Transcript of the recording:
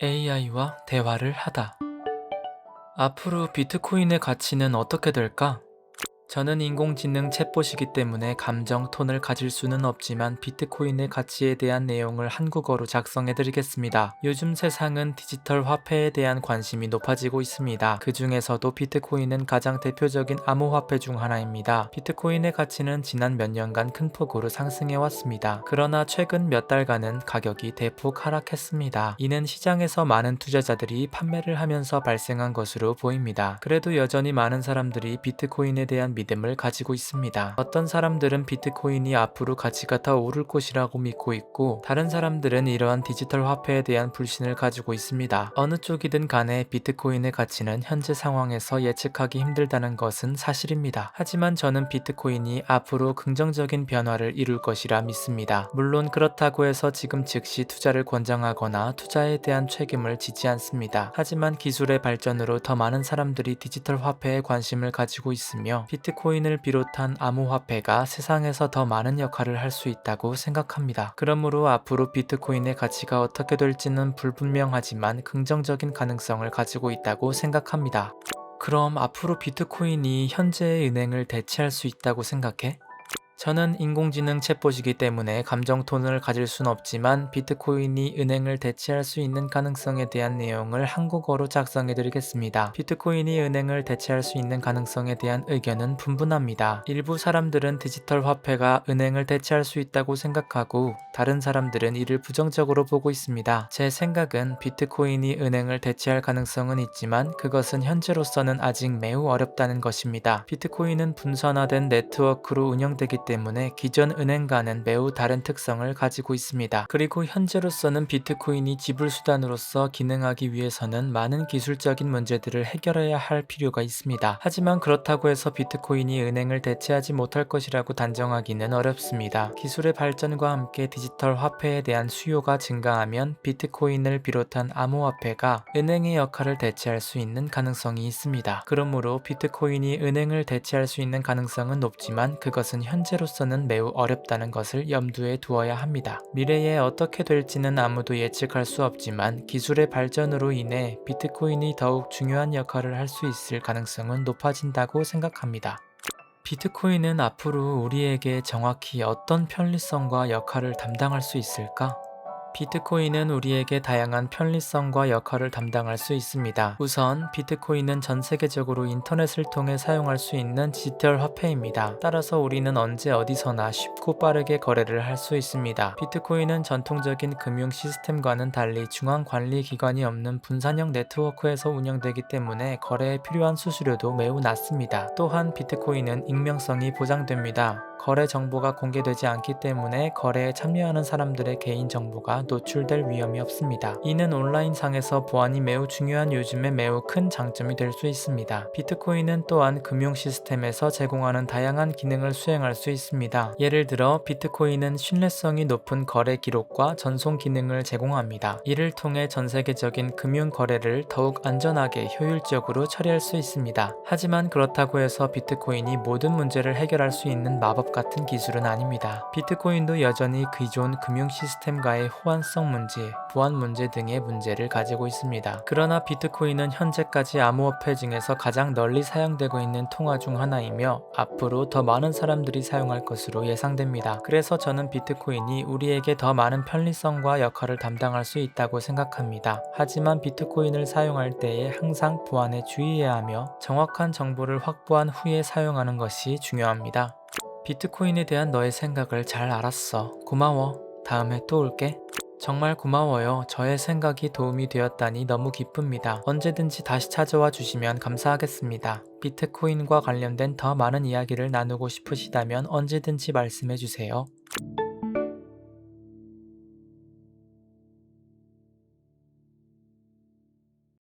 AI와 대화를 하다. 앞으로 비트코인의 가치는 어떻게 될까? 저는 인공지능 챗봇이기 때문에 감정 톤을 가질 수는 없지만 비트코인의 가치에 대한 내용을 한국어로 작성해 드리겠습니다. 요즘 세상은 디지털 화폐에 대한 관심이 높아지고 있습니다. 그 중에서도 비트코인은 가장 대표적인 암호화폐 중 하나입니다. 비트코인의 가치는 지난 몇 년간 큰 폭으로 상승해 왔습니다. 그러나 최근 몇 달간은 가격이 대폭 하락했습니다. 이는 시장에서 많은 투자자들이 판매를 하면서 발생한 것으로 보입니다. 그래도 여전히 많은 사람들이 비트코인에 대한 믿음을 가지고 있습니다. 어떤 사람들은 비트코인이 앞으로 가치가 더 오를 것이라고 믿고 있고, 다른 사람들은 이러한 디지털 화폐에 대한 불신을 가지고 있습니다. 어느 쪽이든 간에 비트코인의 가치는 현재 상황에서 예측하기 힘들다는 것은 사실입니다. 하지만 저는 비트코인이 앞으로 긍정적인 변화를 이룰 것이라 믿습니다. 물론 그렇다고 해서 지금 즉시 투자를 권장하거나 투자에 대한 책임을 지지 않습니다. 하지만 기술의 발전으로 더 많은 사람들이 디지털 화폐에 관심을 가지고 있으며 비트코인을 비롯한 암호화폐가 세상에서 더 많은 역할을 할 수 있다고 생각합니다. 그러므로 앞으로 비트코인의 가치가 어떻게 될지는 불분명하지만 긍정적인 가능성을 가지고 있다고 생각합니다. 그럼 앞으로 비트코인이 현재의 은행을 대체할 수 있다고 생각해? 저는 인공지능 챗봇이기 때문에 감정 톤을 가질 순 없지만 비트코인이 은행을 대체할 수 있는 가능성에 대한 내용을 한국어로 작성해 드리겠습니다. 비트코인이 은행을 대체할 수 있는 가능성에 대한 의견은 분분합니다. 일부 사람들은 디지털 화폐가 은행을 대체할 수 있다고 생각하고, 다른 사람들은 이를 부정적으로 보고 있습니다. 제 생각은 비트코인이 은행을 대체할 가능성은 있지만 그것은 현재로서는 아직 매우 어렵다는 것입니다. 비트코인은 분산화된 네트워크로 운영되기 때문에 기존 은행과는 매우 다른 특성을 가지고 있습니다. 그리고 현재로서는 비트코인이 지불 수단으로서 기능하기 위해서는 많은 기술적인 문제들을 해결해야 할 필요가 있습니다. 하지만 그렇다고 해서 비트코인이 은행을 대체하지 못할 것이라고 단정하기는 어렵습니다. 기술의 발전과 함께 디지털 화폐에 대한 수요가 증가하면 비트코인을 비롯한 암호화폐가 은행의 역할을 대체할 수 있는 가능성이 있습니다. 그러므로 비트코인이 은행을 대체할 수 있는 가능성은 높지만 그것은 현재로서는 매우 어렵다는 것을 염두에 두어야 합니다. 미래에 어떻게 될지는 아무도 예측할 수 없지만 기술의 발전으로 인해 비트코인이 더욱 중요한 역할을 할 수 있을 가능성은 높아진다고 생각합니다. 비트코인은 앞으로 우리에게 정확히 어떤 편리성과 역할을 담당할 수 있을까? 비트코인은 우리에게 다양한 편리성과 역할을 담당할 수 있습니다. 우선 비트코인은 전 세계적으로 인터넷을 통해 사용할 수 있는 디지털 화폐입니다. 따라서 우리는 언제 어디서나 쉽고 빠르게 거래를 할 수 있습니다. 비트코인은 전통적인 금융 시스템과는 달리 중앙 관리 기관이 없는 분산형 네트워크에서 운영되기 때문에 거래에 필요한 수수료도 매우 낮습니다. 또한 비트코인은 익명성이 보장됩니다. 거래 정보가 공개되지 않기 때문에 거래에 참여하는 사람들의 개인 정보가 노출될 위험이 없습니다. 이는 온라인상에서 보안이 매우 중요한 요즘에 매우 큰 장점이 될 수 있습니다. 비트코인은 또한 금융 시스템에서 제공하는 다양한 기능을 수행할 수 있습니다. 예를 들어 비트코인은 신뢰성이 높은 거래 기록과 전송 기능을 제공합니다. 이를 통해 전 세계적인 금융 거래를 더욱 안전하게 효율적으로 처리할 수 있습니다. 하지만 그렇다고 해서 비트코인이 모든 문제를 해결할 수 있는 마법 같은 기술은 아닙니다. 비트코인도 여전히 기존 금융 시스템과의 호환성 문제, 보안 문제 등의 문제를 가지고 있습니다. 그러나 비트코인은 현재까지 암호화폐 중에서 가장 널리 사용되고 있는 통화 중 하나이며 앞으로 더 많은 사람들이 사용할 것으로 예상됩니다. 그래서 저는 비트코인이 우리에게 더 많은 편리성과 역할을 담당할 수 있다고 생각합니다. 하지만 비트코인을 사용할 때에 항상 보안에 주의해야 하며 정확한 정보를 확보한 후에 사용하는 것이 중요합니다. 비트코인에 대한 너의 생각을 잘 알았어. 고마워. 다음에 또 올게. 정말 고마워요. 저의 생각이 도움이 되었다니 너무 기쁩니다. 언제든지 다시 찾아와 주시면 감사하겠습니다. 비트코인과 관련된 더 많은 이야기를 나누고 싶으시다면 언제든지 말씀해 주세요.